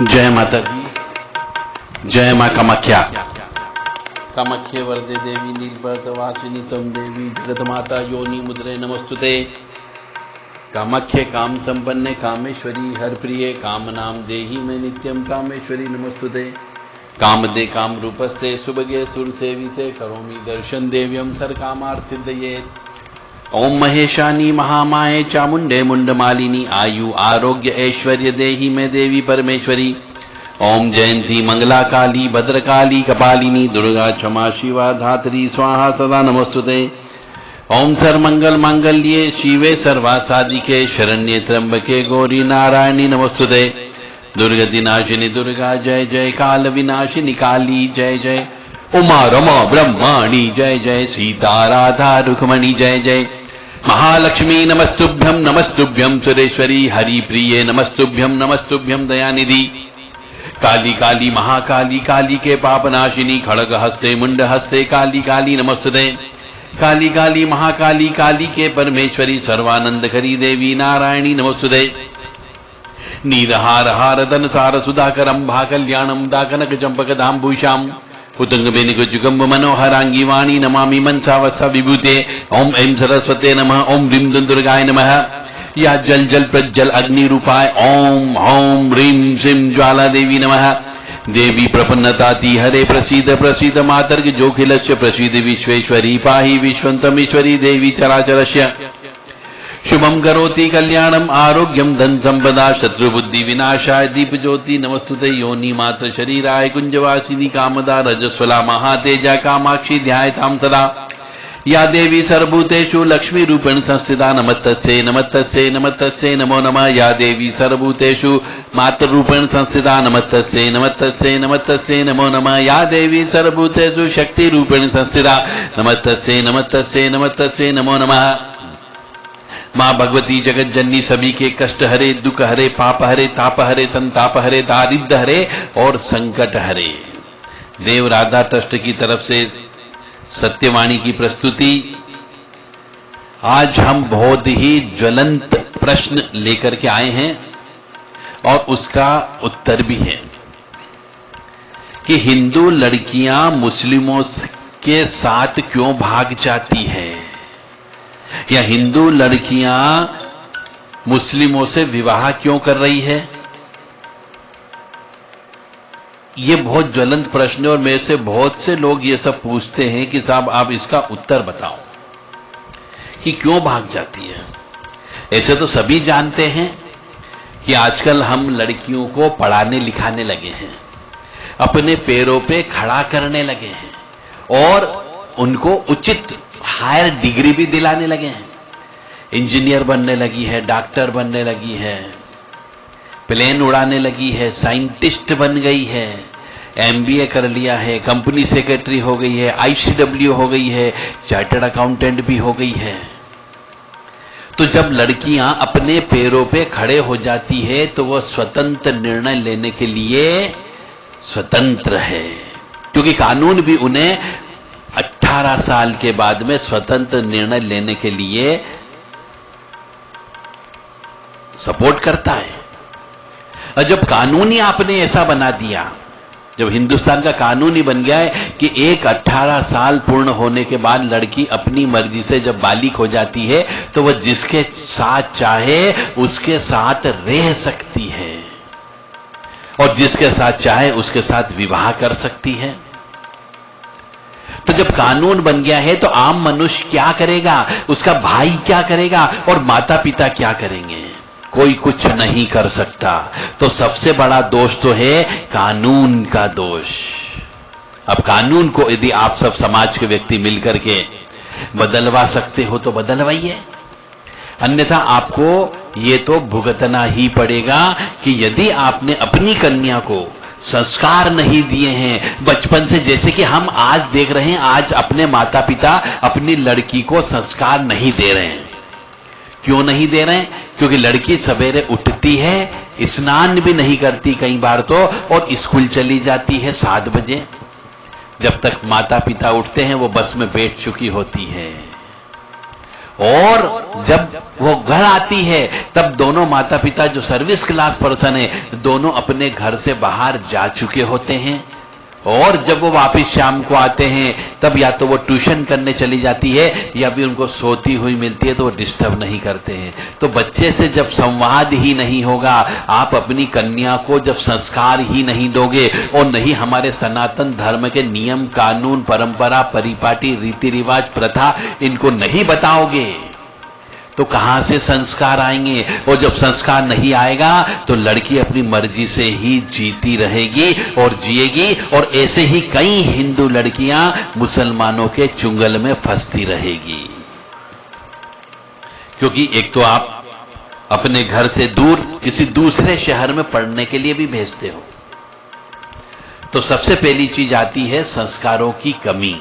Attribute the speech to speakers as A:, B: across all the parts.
A: जय माता दी, जय मां कामाख्या। कामाख्ये वरदे देवी नीलपर्वतवासिनी तम देवी जगतमाता योनि मुद्रे नमस्तुते। कामाख्ये काम संपन्ने कामेश्वरी हर प्रिये काम नाम देहि में नित्यम कामेश्वरी नमस्तुते। काम दे काम रूपस्ते सुभगे सुर सेविते करोमि दर्शन देव्यम सर कामार सिद्धये। ओम महेशानी महामाये चामुंडे मुंडमालिनी आयु आरोग्य ऐश्वर्य देहि में देवी परमेश्वरी। ओम जयंती मंगला काली भद्रकाली कपालिनी दुर्गा क्षमा शिवा धात्री स्वाहा सदा नमस्तुते। ओम सर्वमंगल मांगल्ये शिवे सर्वासादिके शरण्ये त्र्यंबके गौरी नारायणी नमस्तुते। दुर्गति नाशिनी दुर्गा जय जय, काल विनाशिनी काली जय जय, उमा रमा ब्रह्माणी जय जय, सीता राधा रुक्मणी जय जय, महालक्ष्मी नमस्तुभ्यम सुरेश्वरी हरि प्रिये नमस्तुभ्यम दयानिधि। काली काली महाकाली काली के पापनाशिनी खड़ग हस्ते मुंड हस्ते काली काली नमस्तुते। काली काली महाकाली काली के परमेश्वरी सर्वानंद करी देवी नारायणी नमस्तुते। नीरहार हार धन सार सुधाकरम भा कल्याणम दाकनक चंपक धामभूषाम उतंग बेनिक जुगम्ब मनोहरांगी वाणी नमामि मनसावस्सा विभूते। ओम ऐं सरस्वते नमः, ओम ह्रीं दुर्गाय नमः। या जल जल प्रज्जल अग्नि रूपाय ओम हौम ह्रीं श्रीं ज्वाला देवी नमः। देवी प्रपन्नताति हरे प्रसीद प्रसीद मातर्ग जोखिलस्य प्रसीद विश्वेश्वरी पाहि विश्वन्तमीश्वरी देवी चराचरस्य। शुभम करोति कल्याणम आरोग्यम धन संपदा शत्रुबुद्धि विनाशाय दीप ज्योति नमस्तुते। योनि मात्र शरीराय कुंजवासिनी कामदा रजस्वला महातेजा कामाक्षी ध्यायतां सदा। या देवी सर्वभूतेषु लक्ष्मी रूपेण संस्थिता नमस्तस्यै नमो नमः। या देवी सर्वभूतेषु मातृ रूपेण संस्थिता नमस्तस्यै नमो नमः। या देवी सर्वभूतेषु शक्ति रूपेण संस्थिता नमस्तस्यै नमो नमः। मां भगवती जगत जननी सभी के कष्ट हरे दुख हरे पाप हरे ताप हरे संताप हरे दारिद्र हरे और संकट हरे। देव राधा ट्रस्ट की तरफ से सत्यवाणी की प्रस्तुति। आज हम बहुत ही ज्वलंत प्रश्न लेकर के आए हैं और उसका उत्तर भी है कि हिंदू लड़कियां मुस्लिमों के साथ क्यों भाग जाती है, या हिंदू लड़कियां मुस्लिमों से विवाह क्यों कर रही है। ये बहुत ज्वलंत प्रश्न है और मेरे से बहुत से लोग ये सब पूछते हैं कि साहब आप इसका उत्तर बताओ कि क्यों भाग जाती है। ऐसे तो सभी जानते हैं कि आजकल हम लड़कियों को पढ़ाने लिखाने लगे हैं, अपने पैरों पे खड़ा करने लगे हैं और उनको उचित हायर डिग्री भी दिलाने लगे हैं। इंजीनियर बनने लगी है, डॉक्टर बनने लगी है, प्लेन उड़ाने लगी है, साइंटिस्ट बन गई है, एमबीए कर लिया है, कंपनी सेक्रेटरी हो गई है, आईसीडब्ल्यू हो गई है, चार्टर्ड अकाउंटेंट भी हो गई है। तो जब लड़कियां अपने पैरों पे खड़े हो जाती है तो वह स्वतंत्र निर्णय लेने के लिए स्वतंत्र है, क्योंकि कानून भी उन्हें 18 साल के बाद में स्वतंत्र निर्णय लेने के लिए सपोर्ट करता है। और जब कानून ही आपने ऐसा बना दिया, जब हिंदुस्तान का कानून ही बन गया है कि एक 18 साल पूर्ण होने के बाद लड़की अपनी मर्जी से जब बालिग हो जाती है तो वह जिसके साथ चाहे उसके साथ रह सकती है और जिसके साथ चाहे उसके साथ विवाह कर सकती है। तो जब कानून बन गया है तो आम मनुष्य क्या करेगा, उसका भाई क्या करेगा और माता पिता क्या करेंगे? कोई कुछ नहीं कर सकता। तो सबसे बड़ा दोष तो है कानून का दोष। अब कानून को यदि आप सब समाज के व्यक्ति मिलकर के बदलवा सकते हो तो बदलवाइए, अन्यथा आपको ये तो भुगतना ही पड़ेगा कि यदि आपने अपनी कन्या को संस्कार नहीं दिए हैं बचपन से, जैसे कि हम आज देख रहे हैं, आज अपने माता पिता अपनी लड़की को संस्कार नहीं दे रहे हैं। क्यों नहीं दे रहे हैं? क्योंकि लड़की सवेरे उठती है, स्नान भी नहीं करती कई बार तो, और स्कूल चली जाती है 7 बजे। जब तक माता पिता उठते हैं वो बस में बैठ चुकी होती है और जब वो घर आती है तब दोनों माता पिता जो सर्विस क्लास पर्सन है, दोनों अपने घर से बाहर जा चुके होते हैं। और जब वो वापस शाम को आते हैं तब या तो वो ट्यूशन करने चली जाती है या भी उनको सोती हुई मिलती है, तो वो डिस्टर्ब नहीं करते हैं। तो बच्चे से जब संवाद ही नहीं होगा, आप अपनी कन्या को जब संस्कार ही नहीं दोगे और नहीं हमारे सनातन धर्म के नियम कानून परंपरा परिपाटी रीति रिवाज प्रथा इनको नहीं बताओगे, तो कहां से संस्कार आएंगे? और जब संस्कार नहीं आएगा तो लड़की अपनी मर्जी से ही जीती रहेगी और जिएगी, और ऐसे ही कई हिंदू लड़कियां मुसलमानों के चुंगल में फंसती रहेगी। क्योंकि एक तो आप अपने घर से दूर किसी दूसरे शहर में पढ़ने के लिए भी भेजते हो, तो सबसे पहली चीज आती है संस्कारों की कमी।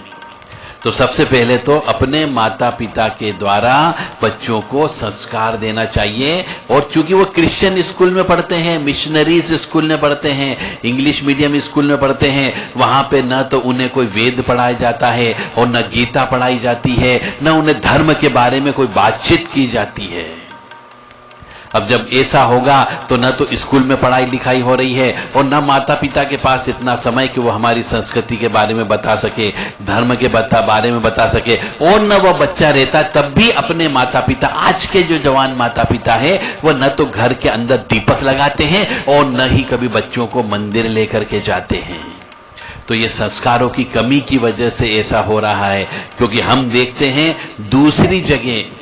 A: तो सबसे पहले तो अपने माता पिता के द्वारा बच्चों को संस्कार देना चाहिए। और चूंकि वो क्रिश्चियन स्कूल में पढ़ते हैं, मिशनरीज स्कूल में पढ़ते हैं, इंग्लिश मीडियम स्कूल में पढ़ते हैं, वहां पे न तो उन्हें कोई वेद पढ़ाया जाता है और न गीता पढ़ाई जाती है, न उन्हें धर्म के बारे में कोई बातचीत की जाती है। अब जब ऐसा होगा तो न तो स्कूल में पढ़ाई लिखाई हो रही है और न माता पिता के पास इतना समय कि वो हमारी संस्कृति के बारे में बता सके, धर्म के बारे में बता सके, और न वो बच्चा रहता तब भी अपने माता पिता, आज के जो जवान माता पिता है वो न तो घर के अंदर दीपक लगाते हैं और न ही कभी बच्चों को मंदिर लेकर के जाते हैं। तो ये संस्कारों की कमी की वजह से ऐसा हो रहा है। क्योंकि हम देखते हैं दूसरी जगह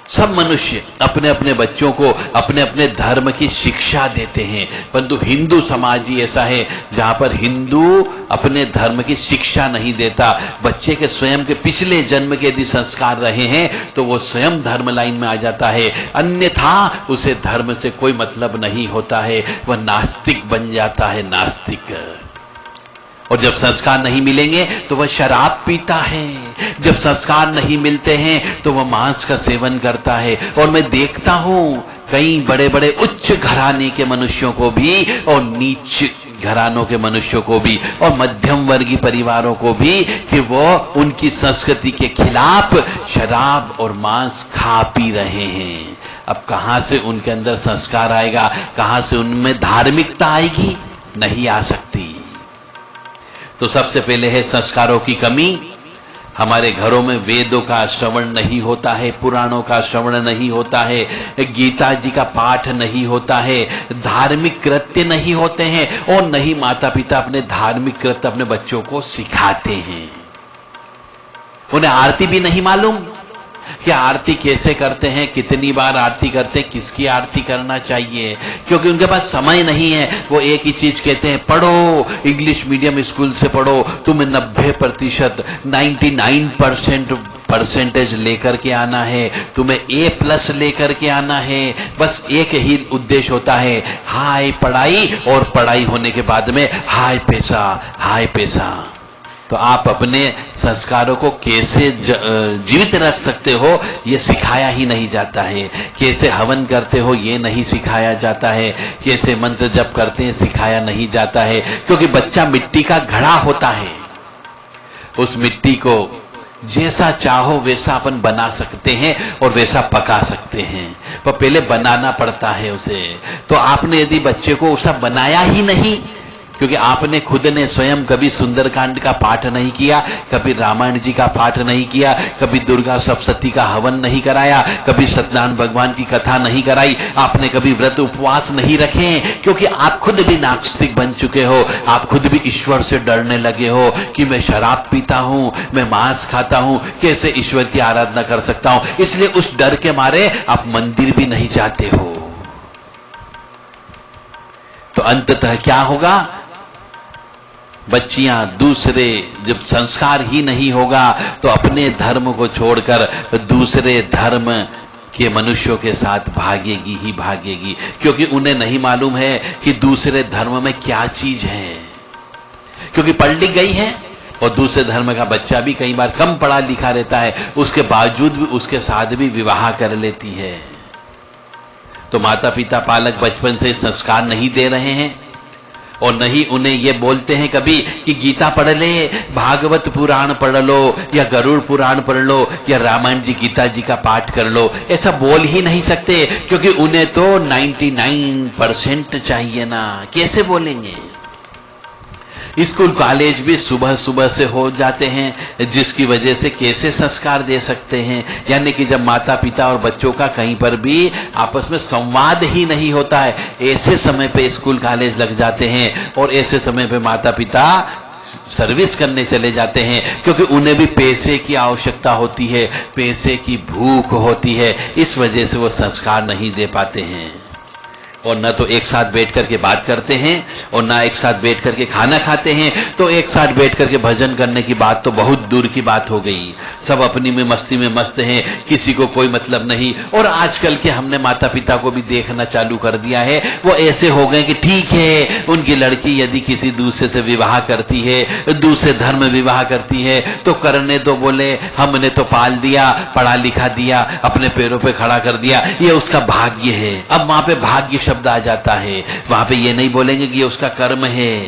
A: सब मनुष्य अपने अपने बच्चों को अपने अपने धर्म की शिक्षा देते हैं, परंतु हिंदू समाज ही ऐसा है जहां पर हिंदू अपने धर्म की शिक्षा नहीं देता। बच्चे के स्वयं के पिछले जन्म के यदि संस्कार रहे हैं तो वो स्वयं धर्म लाइन में आ जाता है, अन्यथा उसे धर्म से कोई मतलब नहीं होता है, वह नास्तिक बन जाता है, नास्तिक। और जब संस्कार नहीं मिलेंगे तो वह शराब पीता है, जब संस्कार नहीं मिलते हैं तो वह मांस का सेवन करता है। और मैं देखता हूं कई बड़े बड़े उच्च घराने के मनुष्यों को भी और नीच घरानों के मनुष्यों को भी और मध्यम वर्गीय परिवारों को भी कि वो उनकी संस्कृति के खिलाफ शराब और मांस खा पी रहे हैं। अब कहां से उनके अंदर संस्कार आएगा, कहां से उनमें धार्मिकता आएगी? नहीं आ सकती। तो सबसे पहले है संस्कारों की कमी। हमारे घरों में वेदों का श्रवण नहीं होता है, पुराणों का श्रवण नहीं होता है, गीता जी का पाठ नहीं होता है, धार्मिक कृत्य नहीं होते हैं और नहीं माता पिता अपने धार्मिक कृत्य अपने बच्चों को सिखाते हैं। उन्हें आरती भी नहीं मालूम कि आरती कैसे करते हैं, कितनी बार आरती करते हैं, किसकी आरती करना चाहिए, क्योंकि उनके पास समय नहीं है। वो एक ही चीज कहते हैं, पढ़ो, इंग्लिश मीडियम स्कूल से पढ़ो, तुम्हें 90% 99% परसेंटेज लेकर के आना है, तुम्हें A+ लेकर के आना है। बस एक ही उद्देश्य होता है, हाय पढ़ाई, और पढ़ाई होने के बाद में हाय पैसा, हाय पैसा। तो आप अपने संस्कारों को कैसे जीवित रख सकते हो ये सिखाया ही नहीं जाता है। कैसे हवन करते हो ये नहीं सिखाया जाता है। कैसे मंत्र जप करते हैं सिखाया नहीं जाता है। क्योंकि बच्चा मिट्टी का घड़ा होता है, उस मिट्टी को जैसा चाहो वैसा अपन बना सकते हैं और वैसा पका सकते हैं, पर पहले बनाना पड़ता है उसे। तो आपने यदि बच्चे को उसका बनाया ही नहीं, क्योंकि आपने खुद ने स्वयं कभी सुंदरकांड का पाठ नहीं किया, कभी रामायण जी का पाठ नहीं किया, कभी दुर्गा सप्तशती का हवन नहीं कराया, कभी सत्यनारायण भगवान की कथा नहीं कराई, आपने कभी व्रत उपवास नहीं रखे, क्योंकि आप खुद भी नास्तिक बन चुके हो। आप खुद भी ईश्वर से डरने लगे हो कि मैं शराब पीता हूं, मैं मांस खाता हूं, कैसे ईश्वर की आराधना कर सकता हूं। इसलिए उस डर के मारे आप मंदिर भी नहीं जाते हो। तो अंततः क्या होगा? बच्चियां दूसरे, जब संस्कार ही नहीं होगा तो अपने धर्म को छोड़कर दूसरे धर्म के मनुष्यों के साथ भागेगी ही भागेगी, क्योंकि उन्हें नहीं मालूम है कि दूसरे धर्म में क्या चीज है। क्योंकि पढ़ लिख गई है और दूसरे धर्म का बच्चा भी कई बार कम पढ़ा लिखा रहता है, उसके बावजूद भी उसके साथ भी विवाह कर लेती है। तो माता पिता पालक बचपन से संस्कार नहीं दे रहे हैं और नहीं उन्हें ये बोलते हैं कभी कि गीता पढ़ ले, भागवत पुराण पढ़ लो, या गरुड़ पुराण पढ़ लो, या रामायण जी गीता जी का पाठ कर लो। ऐसा बोल ही नहीं सकते, क्योंकि उन्हें तो 99% चाहिए ना, कैसे बोलेंगे। स्कूल कॉलेज भी सुबह सुबह से हो जाते हैं, जिसकी वजह से कैसे संस्कार दे सकते हैं। यानी कि जब माता पिता और बच्चों का कहीं पर भी आपस में संवाद ही नहीं होता है, ऐसे समय पे स्कूल कॉलेज लग जाते हैं, और ऐसे समय पे माता पिता सर्विस करने चले जाते हैं, क्योंकि उन्हें भी पैसे की आवश्यकता होती है, पैसे की भूख होती है। इस वजह से वो संस्कार नहीं दे पाते हैं, और न तो एक साथ बैठ करके बात करते हैं, और ना एक साथ बैठ करके खाना खाते हैं। तो एक साथ बैठ करके भजन करने की बात तो बहुत दूर की बात हो गई। सब अपनी में मस्ती में मस्त हैं, किसी को कोई मतलब नहीं। और आजकल के हमने माता पिता को भी देखना चालू कर दिया है, वो ऐसे हो गए कि ठीक है, उनकी लड़की यदि किसी दूसरे से विवाह करती है, दूसरे धर्म विवाह करती है, तो करने दो, बोले हमने तो पाल दिया, पढ़ा लिखा दिया, अपने पैरों पे खड़ा कर दिया, ये उसका भाग्य है। अब वहां पे भाग्य शब्द आ जाता है, वहां पे ये नहीं बोलेंगे कि ये उसका कर्म है।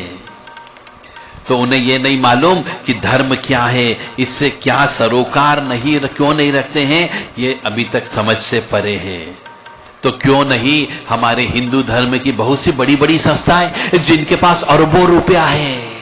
A: तो उन्हें ये नहीं मालूम कि धर्म क्या है, इससे क्या सरोकार नहीं क्यों नहीं रखते हैं, ये अभी तक समझ से परे है। तो क्यों नहीं हमारे हिंदू धर्म की बहुत सी बड़ी बड़ी संस्थाएं जिनके पास अरबों रुपया है,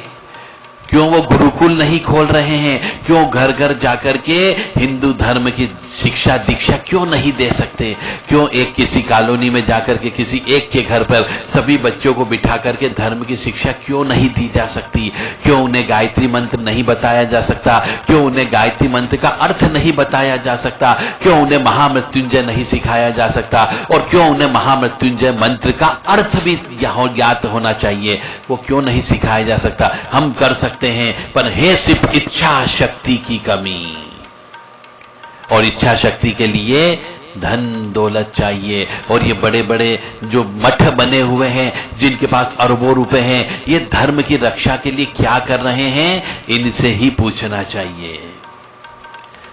A: क्यों वो गुरुकुल नहीं खोल रहे हैं? क्यों घर घर जाकर के हिंदू धर्म की शिक्षा दीक्षा क्यों नहीं दे सकते? क्यों एक किसी कॉलोनी में जाकर के किसी एक के घर पर सभी बच्चों को बिठा करके धर्म की शिक्षा क्यों नहीं दी जा सकती? क्यों उन्हें गायत्री मंत्र नहीं बताया जा सकता? क्यों उन्हें गायत्री मंत्र का अर्थ नहीं बताया जा सकता? क्यों उन्हें महामृत्युंजय नहीं सिखाया जा सकता? और क्यों उन्हें महामृत्युंजय मंत्र का अर्थ भी ज्ञात होना चाहिए, वो क्यों नहीं सिखाया जा सकता? हम कर सकते हैं, पर है सिर्फ इच्छा शक्ति की कमी, और इच्छा शक्ति के लिए धन दौलत चाहिए। और ये बड़े बड़े जो मठ बने हुए हैं, जिनके पास अरबों रुपए हैं, ये धर्म की रक्षा के लिए क्या कर रहे हैं, इनसे ही पूछना चाहिए।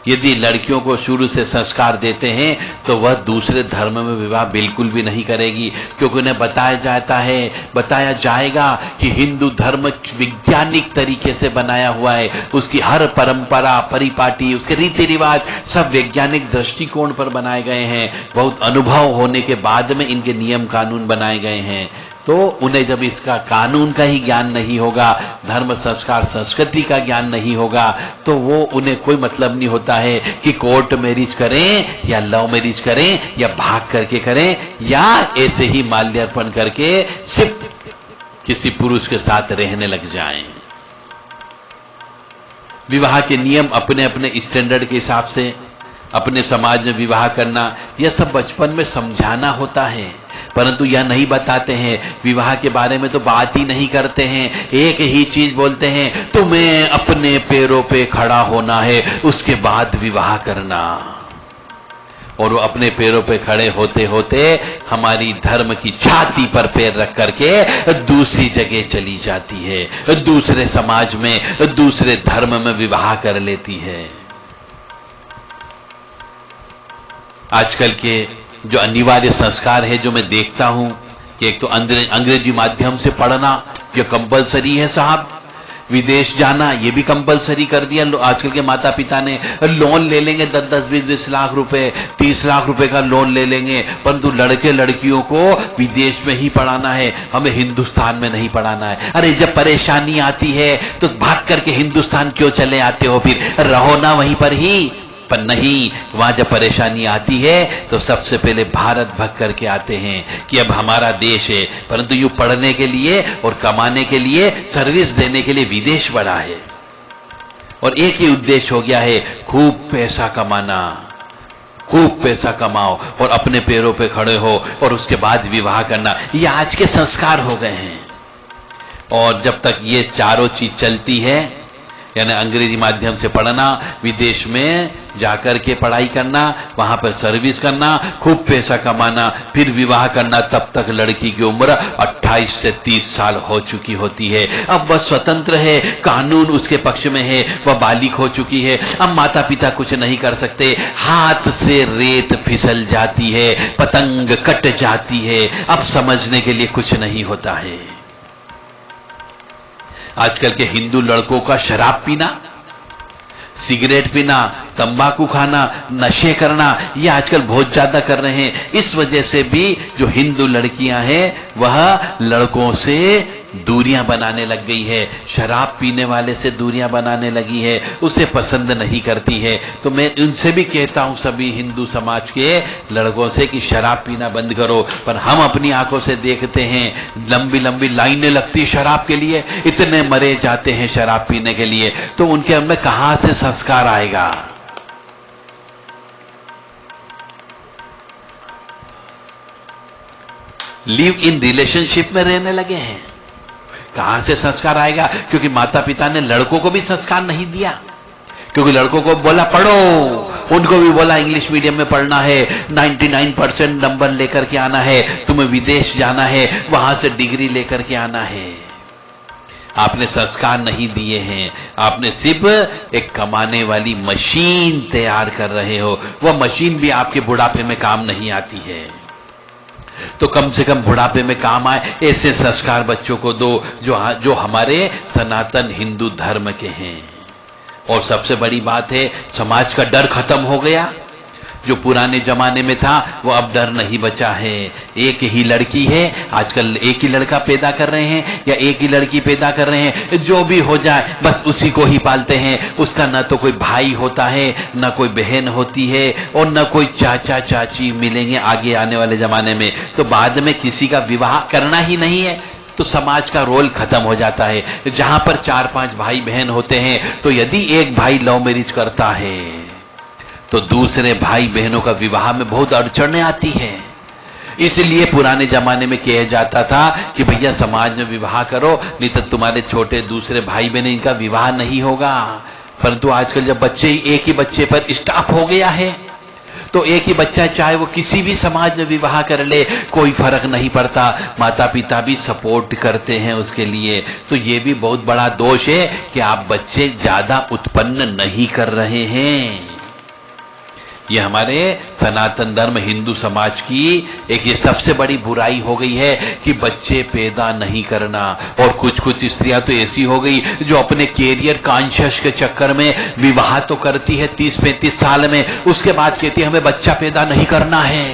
A: यदि लड़कियों को शुरू से संस्कार देते हैं तो वह दूसरे धर्म में विवाह बिल्कुल भी नहीं करेगी, क्योंकि उन्हें बताया जाएगा कि हिंदू धर्म वैज्ञानिक तरीके से बनाया हुआ है, उसकी हर परंपरा परिपाटी, उसके रीति रिवाज सब वैज्ञानिक दृष्टिकोण पर बनाए गए हैं। बहुत अनुभव होने के बाद में इनके नियम कानून बनाए गए हैं। तो उन्हें जब इसका कानून का ही ज्ञान नहीं होगा, धर्म संस्कार संस्कृति का ज्ञान नहीं होगा, तो वो उन्हें कोई मतलब नहीं होता है कि कोर्ट मैरिज करें या लव मैरिज करें या भाग करके करें या ऐसे ही माल्यार्पण करके सिर्फ किसी पुरुष के साथ रहने लग जाएं। विवाह के नियम अपने अपने स्टैंडर्ड के हिसाब से अपने समाज में विवाह करना, यह सब बचपन में समझाना होता है, परंतु यह नहीं बताते हैं। विवाह के बारे में तो बात ही नहीं करते हैं, एक ही चीज बोलते हैं, तुम्हें अपने पैरों पे खड़ा होना है, उसके बाद विवाह करना। और वो अपने पैरों पे खड़े होते होते हमारी धर्म की छाती पर पैर रख करके दूसरी जगह चली जाती है, दूसरे समाज में दूसरे धर्म में विवाह कर लेती है। आजकल के जो अनिवार्य संस्कार है, जो मैं देखता हूं कि एक तो अंग्रेजी माध्यम से पढ़ना जो कंपलसरी है साहब, विदेश जाना ये भी कंपलसरी कर दिया। आजकल के माता पिता ने लोन ले लेंगे 10-10, 20-20 लाख रुपए, 30 लाख रुपए का लोन ले लेंगे, परंतु लड़के लड़कियों को विदेश में ही पढ़ाना है, हमें हिंदुस्तान में नहीं पढ़ाना है। अरे जब परेशानी आती है तो भाग करके हिंदुस्तान क्यों चले आते हो? फिर रहो ना वहीं पर ही। पर नहीं, वहां जब परेशानी आती है तो सबसे पहले भारत भग करके आते हैं कि अब हमारा देश है, परंतु यूं पढ़ने के लिए और कमाने के लिए, सर्विस देने के लिए विदेश बढ़ा है, और एक ही उद्देश्य हो गया है, खूब पैसा कमाना। खूब पैसा कमाओ और अपने पैरों पे खड़े हो और उसके बाद विवाह करना, ये आज के संस्कार हो गए हैं। और जब तक ये चारों चीज चलती है, यानी अंग्रेजी माध्यम से पढ़ना, विदेश में जाकर के पढ़ाई करना, वहां पर सर्विस करना, खूब पैसा कमाना, फिर विवाह करना, तब तक लड़की की उम्र 28 से 30 साल हो चुकी होती है। अब वह स्वतंत्र है, कानून उसके पक्ष में है, वह बालिग हो चुकी है। अब माता पिता कुछ नहीं कर सकते, हाथ से रेत फिसल जाती है, पतंग कट जाती है, अब समझने के लिए कुछ नहीं होता है। आजकल के हिंदू लड़कों का शराब पीना, सिगरेट पीना, तंबाकू खाना, नशे करना, ये आजकल बहुत ज्यादा कर रहे हैं। इस वजह से भी जो हिंदू लड़कियां हैं वह लड़कों से दूरियां बनाने लग गई है, शराब पीने वाले से दूरियां बनाने लगी है, उसे पसंद नहीं करती है। तो मैं उनसे भी कहता हूं, सभी हिंदू समाज के लड़कों से, कि शराब पीना बंद करो। पर हम अपनी आंखों से देखते हैं लंबी लंबी लाइनें लगती शराब के लिए, इतने मरे जाते हैं शराब पीने के लिए, तो उनके अंदर कहां से संस्कार आएगा? लिव इन रिलेशनशिप में रहने लगे हैं, कहां से संस्कार आएगा? क्योंकि माता पिता ने लड़कों को भी संस्कार नहीं दिया, क्योंकि लड़कों को बोला पढ़ो, उनको भी बोला इंग्लिश मीडियम में पढ़ना है, 99% नंबर लेकर के आना है, तुम्हें विदेश जाना है, वहां से डिग्री लेकर के आना है। आपने संस्कार नहीं दिए हैं, आपने सिर्फ एक कमाने वाली मशीन तैयार कर रहे हो। वह मशीन भी आपके बुढ़ापे में काम नहीं आती है, तो कम से कम बुढ़ापे में काम आए ऐसे संस्कार बच्चों को दो जो हमारे सनातन हिंदू धर्म के हैं। और सबसे बड़ी बात है, समाज का डर खत्म हो गया। जो पुराने जमाने में था वो अब डर नहीं बचा है। एक ही लड़की है, आजकल एक ही लड़का पैदा कर रहे हैं या एक ही लड़की पैदा कर रहे हैं, जो भी हो जाए बस उसी को ही पालते हैं। उसका न तो कोई भाई होता है, न कोई बहन होती है, और न कोई चाचा चाची मिलेंगे आगे आने वाले जमाने में। तो बाद में किसी का विवाह करना ही नहीं है, तो समाज का रोल खत्म हो जाता है। जहां पर 4-5 भाई बहन होते हैं, तो यदि एक भाई लव मैरिज करता है तो दूसरे भाई बहनों का विवाह में बहुत अड़चनें आती हैं। इसलिए पुराने जमाने में कहा जाता था कि भैया समाज में विवाह करो, नहीं तो तुम्हारे छोटे दूसरे भाई बहन इनका विवाह नहीं होगा। परंतु आजकल जब बच्चे एक ही बच्चे पर स्टॉप हो गया है, तो एक ही बच्चा चाहे वो किसी भी समाज में विवाह कर ले, कोई फर्क नहीं पड़ता, माता पिता भी सपोर्ट करते हैं उसके लिए। तो ये भी बहुत बड़ा दोष है कि आप बच्चे ज्यादा उत्पन्न नहीं कर रहे हैं। ये हमारे सनातन धर्म हिंदू समाज की एक ये सबसे बड़ी बुराई हो गई है कि बच्चे पैदा नहीं करना। और कुछ स्त्रियां तो ऐसी हो गई जो अपने कैरियर कॉन्शियस के चक्कर में विवाह तो करती है 30-35 साल में, उसके बाद कहती है हमें बच्चा पैदा नहीं करना है,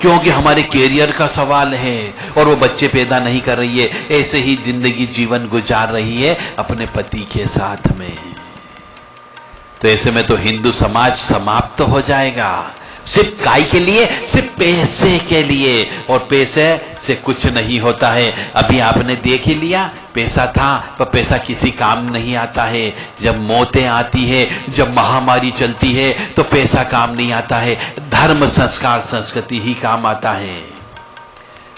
A: क्योंकि हमारे कैरियर का सवाल है, और वो बच्चे पैदा नहीं कर रही है, ऐसे ही जिंदगी जीवन गुजार रही है अपने पति के साथ में। तो ऐसे में तो हिंदू समाज समाप्त हो जाएगा, सिर्फ काय के लिए, सिर्फ पैसे के लिए। और पैसे से कुछ नहीं होता है। अभी आपने देख ही लिया, पैसा था पर पैसा किसी काम नहीं आता है। जब मौतें आती है, जब महामारी चलती है, तो पैसा काम नहीं आता है, धर्म संस्कार संस्कृति ही काम आता है।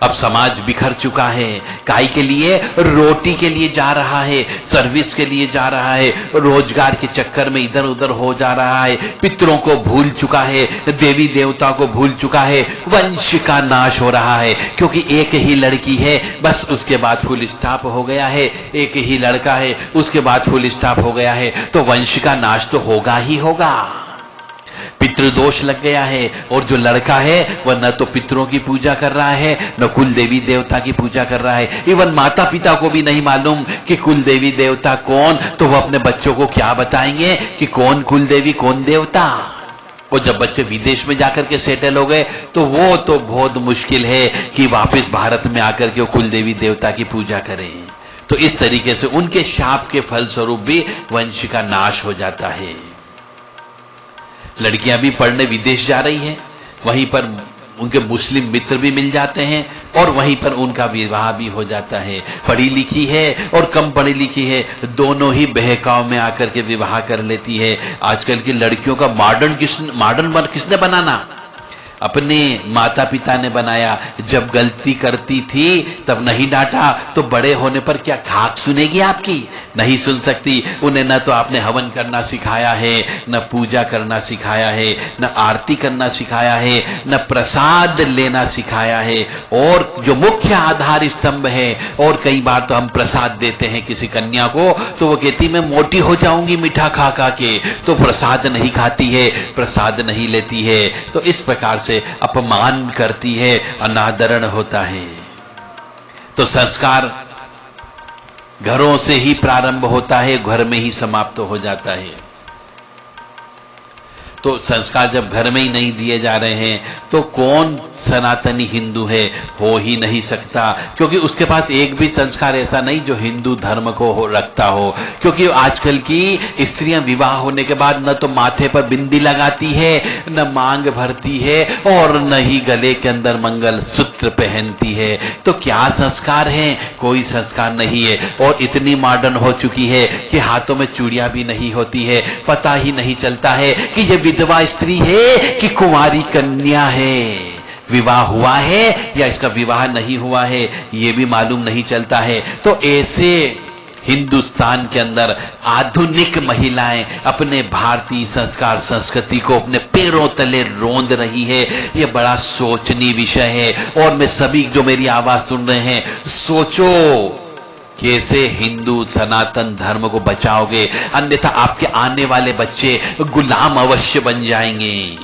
A: अब समाज बिखर चुका है, काय के लिए? रोटी के लिए जा रहा है, सर्विस के लिए जा रहा है, रोजगार के चक्कर में इधर उधर हो जा रहा है, पितरों को भूल चुका है, देवी देवता को भूल चुका है, वंश का नाश हो रहा है। क्योंकि एक ही लड़की है, बस उसके बाद फुल स्टॉप हो गया है, एक ही लड़का है, उसके बाद फुल स्टॉप हो गया है, तो वंश का नाश तो होगा ही होगा। पितृदोष लग गया है। और जो लड़का है वह न तो पितरों की पूजा कर रहा है, न कुल देवी देवता की पूजा कर रहा है। इवन माता पिता को भी नहीं मालूम कि कुल देवी देवता कौन, तो वह अपने बच्चों को क्या बताएंगे कि कौन कुल देवी कौन देवता। और जब बच्चे विदेश में जाकर के सेटल हो गए, तो वो तो बहुत मुश्किल है कि वापस भारत में आकर के वो कुल देवी देवता की पूजा करें। तो इस तरीके से उनके शाप के फलस्वरूप भी वंश का नाश हो जाता है। लड़कियां भी पढ़ने विदेश जा रही हैं, वहीं पर उनके मुस्लिम मित्र भी मिल जाते हैं, और वहीं पर उनका विवाह भी हो जाता है। पढ़ी लिखी है और कम पढ़ी लिखी है, दोनों ही बहकाव में आकर के विवाह कर लेती है। आजकल की लड़कियों का मॉडर्न किसने बनाना? अपने माता पिता ने बनाया। जब गलती करती थी तब नहीं डांटा, तो बड़े होने पर क्या खाक सुनेगी आपकी? नहीं सुन सकती। उन्हें न तो आपने हवन करना सिखाया है, न पूजा करना सिखाया है, न आरती करना सिखाया है, न प्रसाद लेना सिखाया है। और जो मुख्य आधार स्तंभ है, और कई बार तो हम प्रसाद देते हैं किसी कन्या को, तो वो कहती मैं मोटी हो जाऊंगी मीठा खा खा के, तो प्रसाद नहीं खाती है, प्रसाद नहीं लेती है। तो इस प्रकार से अपमान करती है, अनादरण होता है। तो संस्कार घरों से ही प्रारंभ होता है, घर में ही समाप्त हो जाता है। तो संस्कार जब घर में ही नहीं दिए जा रहे हैं तो कौन सनातनी हिंदू है? हो ही नहीं सकता, क्योंकि उसके पास एक भी संस्कार ऐसा नहीं जो हिंदू धर्म को रखता हो। क्योंकि आजकल की स्त्रियां विवाह होने के बाद न तो माथे पर बिंदी लगाती है, न मांग भरती है, और न ही गले के अंदर मंगल सूत्र पहनती है। तो क्या संस्कार है? कोई संस्कार नहीं है। और इतनी मॉडर्न हो चुकी है कि हाथों में चूड़ियां भी नहीं होती है, पता ही नहीं चलता है कि ये विधवा स्त्री है कि कुंवारी कन्या है, विवाह हुआ है या इसका विवाह नहीं हुआ है, ये भी मालूम नहीं चलता है। तो ऐसे हिंदुस्तान के अंदर आधुनिक महिलाएं अपने भारतीय संस्कार संस्कृति को अपने पैरों तले रोंद रही है। ये बड़ा सोचनीय विषय है। और मैं सभी जो मेरी आवाज सुन रहे हैं, सोचो कैसे हिंदू सनातन धर्म को बचाओगे, अन्यथा आपके आने वाले बच्चे गुलाम अवश्य बन जाएंगे।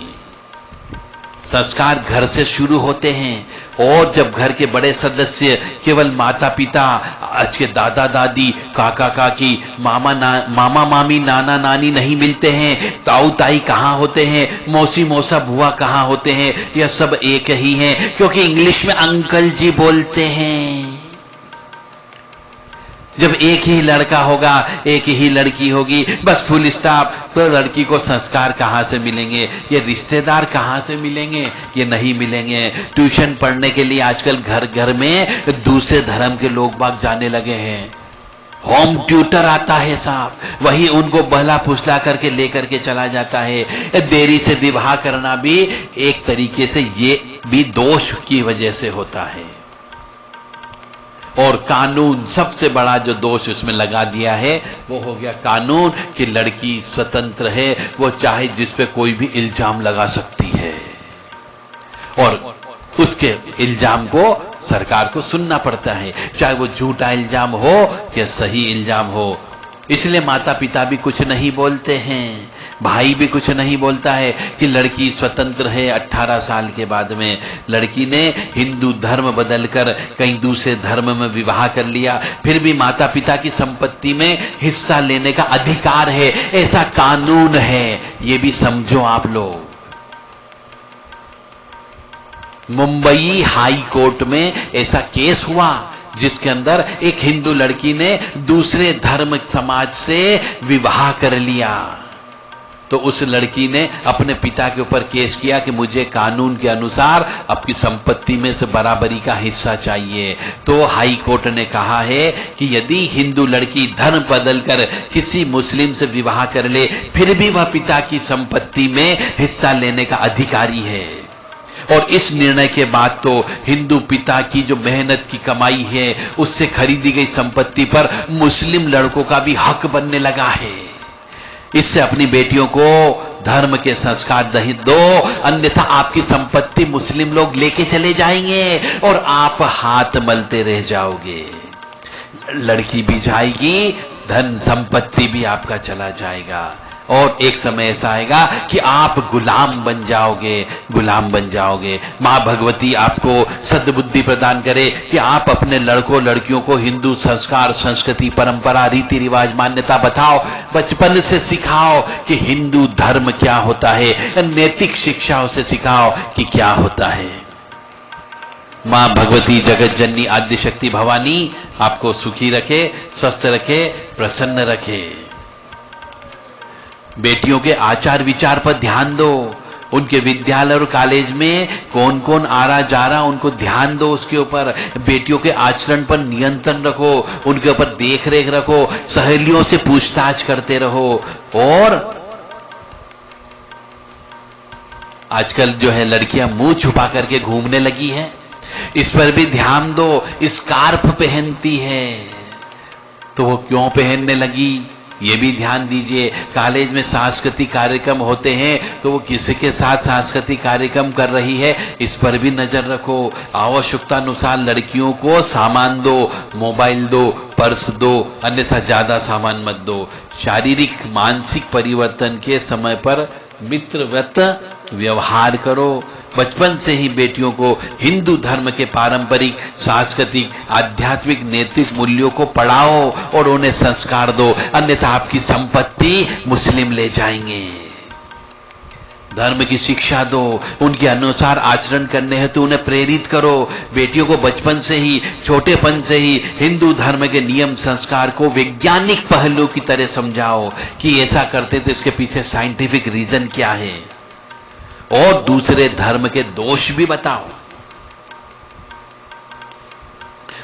A: संस्कार घर से शुरू होते हैं, और जब घर के बड़े सदस्य केवल माता पिता, आज के दादा दादी, काका काकी, मामा मामी, नाना नानी नहीं मिलते हैं, ताऊ ताई कहाँ होते हैं, मौसी मौसा बुआ कहाँ होते हैं, यह सब एक ही हैं, क्योंकि इंग्लिश में अंकल जी बोलते हैं। जब एक ही लड़का होगा, एक ही लड़की होगी, बस फुल स्टॉप, तो लड़की को संस्कार कहां से मिलेंगे? ये रिश्तेदार कहां से मिलेंगे? ये नहीं मिलेंगे। ट्यूशन पढ़ने के लिए आजकल घर घर में दूसरे धर्म के लोग बाग जाने लगे हैं। होम ट्यूटर आता है साहब, वही उनको बहला फुसला करके लेकर के चला जाता है। देरी से विवाह करना भी एक तरीके से ये भी दोष की वजह से होता है। और कानून, सबसे बड़ा जो दोष इसमें लगा दिया है वो हो गया कानून कि लड़की स्वतंत्र है, वो चाहे जिस पे कोई भी इल्जाम लगा सकती है, और उसके इल्जाम को सरकार को सुनना पड़ता है, चाहे वो झूठा इल्जाम हो या सही इल्जाम हो। इसलिए माता पिता भी कुछ नहीं बोलते हैं, भाई भी कुछ नहीं बोलता है कि लड़की स्वतंत्र है। 18 साल के बाद में लड़की ने हिंदू धर्म बदलकर कहीं दूसरे धर्म में विवाह कर लिया, फिर भी माता पिता की संपत्ति में हिस्सा लेने का अधिकार है, ऐसा कानून है। ये भी समझो आप लोग। मुंबई हाई कोर्ट में ऐसा केस हुआ जिसके अंदर एक हिंदू लड़की ने दूसरे धर्म समाज से विवाह कर लिया। तो उस लड़की ने अपने पिता के ऊपर केस किया कि मुझे कानून के अनुसार आपकी संपत्ति में से बराबरी का हिस्सा चाहिए। तो हाई कोर्ट ने कहा है कि यदि हिंदू लड़की धर्म बदलकर किसी मुस्लिम से विवाह कर ले, फिर भी वह पिता की संपत्ति में हिस्सा लेने का अधिकारी है। और इस निर्णय के बाद तो हिंदू पिता की जो मेहनत की कमाई है, उससे खरीदी गई संपत्ति पर मुस्लिम लड़कों का भी हक बनने लगा है। इससे अपनी बेटियों को धर्म के संस्कार दो, अन्यथा आपकी संपत्ति मुस्लिम लोग लेके चले जाएंगे और आप हाथ मलते रह जाओगे। लड़की भी जाएगी, धन संपत्ति भी आपका चला जाएगा, और एक समय ऐसा आएगा कि आप गुलाम बन जाओगे, गुलाम बन जाओगे। मां भगवती आपको सद्बुद्धि प्रदान करे कि आप अपने लड़कों लड़कियों को हिंदू संस्कार संस्कृति परंपरा रीति रिवाज मान्यता बताओ, बचपन से सिखाओ कि हिंदू धर्म क्या होता है, नैतिक शिक्षाओं से सिखाओ कि क्या होता है। मां भगवती जगत जननी आद्य शक्ति भवानी आपको सुखी रखे, स्वस्थ रखे, प्रसन्न रखे। बेटियों के आचार विचार पर ध्यान दो। उनके विद्यालय और कॉलेज में कौन कौन आ रहा जा रहा, उनको ध्यान दो। उसके ऊपर बेटियों के आचरण पर नियंत्रण रखो, उनके ऊपर देख रेख रखो, सहेलियों से पूछताछ करते रहो। और आजकल जो है लड़कियां मुंह छुपा करके घूमने लगी है, इस पर भी ध्यान दो। स्कार्फ पहनती है तो वो क्यों पहनने लगी, ये भी ध्यान दीजिए। कॉलेज में सांस्कृतिक कार्यक्रम होते हैं तो वो किसके साथ सांस्कृतिक कार्यक्रम कर रही है, इस पर भी नजर रखो। आवश्यकता अनुसार लड़कियों को सामान दो, मोबाइल दो, पर्स दो, अन्यथा ज्यादा सामान मत दो। शारीरिक मानसिक परिवर्तन के समय पर मित्रवत व्यवहार करो। बचपन से ही बेटियों को हिंदू धर्म के पारंपरिक, सांस्कृतिक, आध्यात्मिक, नैतिक मूल्यों को पढ़ाओ और उन्हें संस्कार दो, अन्यथा आपकी संपत्ति मुस्लिम ले जाएंगे। धर्म की शिक्षा दो, उनके अनुसार आचरण करने हेतु उन्हें प्रेरित करो। बेटियों को बचपन से ही, छोटेपन से ही हिंदू धर्म के नियम संस्कार को वैज्ञानिक पहलू की तरह समझाओ कि ऐसा करते तो इसके पीछे साइंटिफिक रीजन क्या है, और दूसरे धर्म के दोष भी बताओ।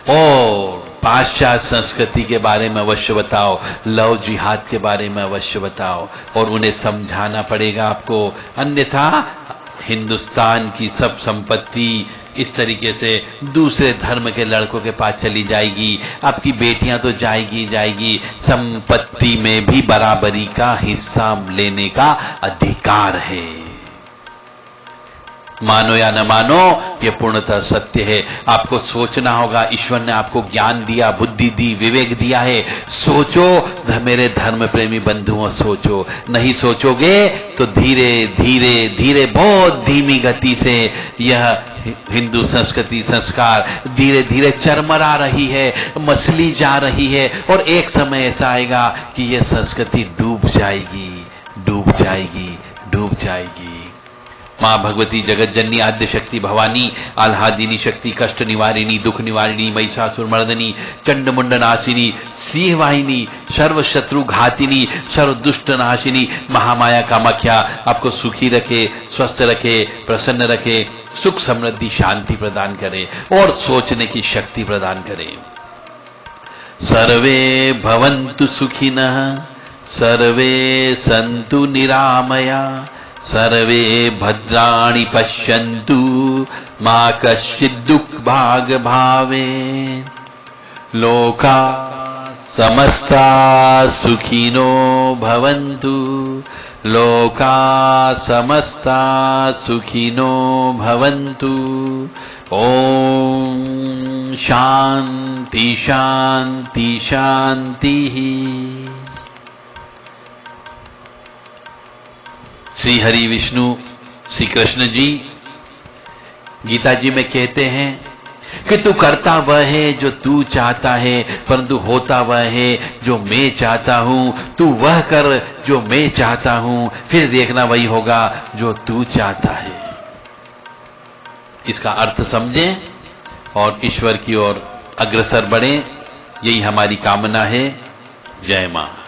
A: और पाश्चात्य संस्कृति के बारे में अवश्य बताओ, लव जिहाद के बारे में अवश्य बताओ, और उन्हें समझाना पड़ेगा आपको, अन्यथा हिंदुस्तान की सब संपत्ति इस तरीके से दूसरे धर्म के लड़कों के पास चली जाएगी। आपकी बेटियां तो जाएगी, संपत्ति में भी बराबरी का हिस्सा लेने का अधिकार है। मानो या न मानो, यह पूर्णतः सत्य है। आपको सोचना होगा, ईश्वर ने आपको ज्ञान दिया, बुद्धि दी, विवेक दिया है। सोचो मेरे धर्म प्रेमी बंधुओं, सोचो। नहीं सोचोगे तो धीरे धीरे धीरे, बहुत धीमी गति से यह हिंदू संस्कृति, संस्कार धीरे धीरे चरमरा रही है, मसली जा रही है, और एक समय ऐसा आएगा कि यह संस्कृति डूब जाएगी, डूब जाएगी, डूब जाएगी। मां भगवती, जगत जननी, आद्य शक्ति भवानी, आह्लादिनी शक्ति, कष्ट निवारिणी, दुख निवारिणी, महिषासुर मर्दनी, चंड मुंडनाशिनी, सिंह वाहिनी, सर्व शत्रु घातिनी, सर्व दुष्ट नाशिनी महामाया कामाख्या आपको सुखी रखे, स्वस्थ रखे, प्रसन्न रखे, सुख समृद्धि शांति प्रदान करे और सोचने की शक्ति प्रदान करे। सर्वे भवन्तु सुखिनः, सर्वे सन्तु निरामया, सर्वे भद्राणि पश्यन्तु, मा कश्चित् दुःखभाग् भवेत्। लोका समस्ता सुखिनो भवन्तु, लोका समस्ता सुखिनो भवन्तु। ओम शांति शांति शांति। श्री हरि विष्णु श्री कृष्ण जी गीता जी में कहते हैं कि तू करता वह है जो तू चाहता है, परंतु होता वह है जो मैं चाहता हूं। तू वह कर जो मैं चाहता हूं, फिर देखना वही होगा जो तू चाहता है। इसका अर्थ समझें और ईश्वर की ओर अग्रसर बढ़ें, यही हमारी कामना है। जय मां।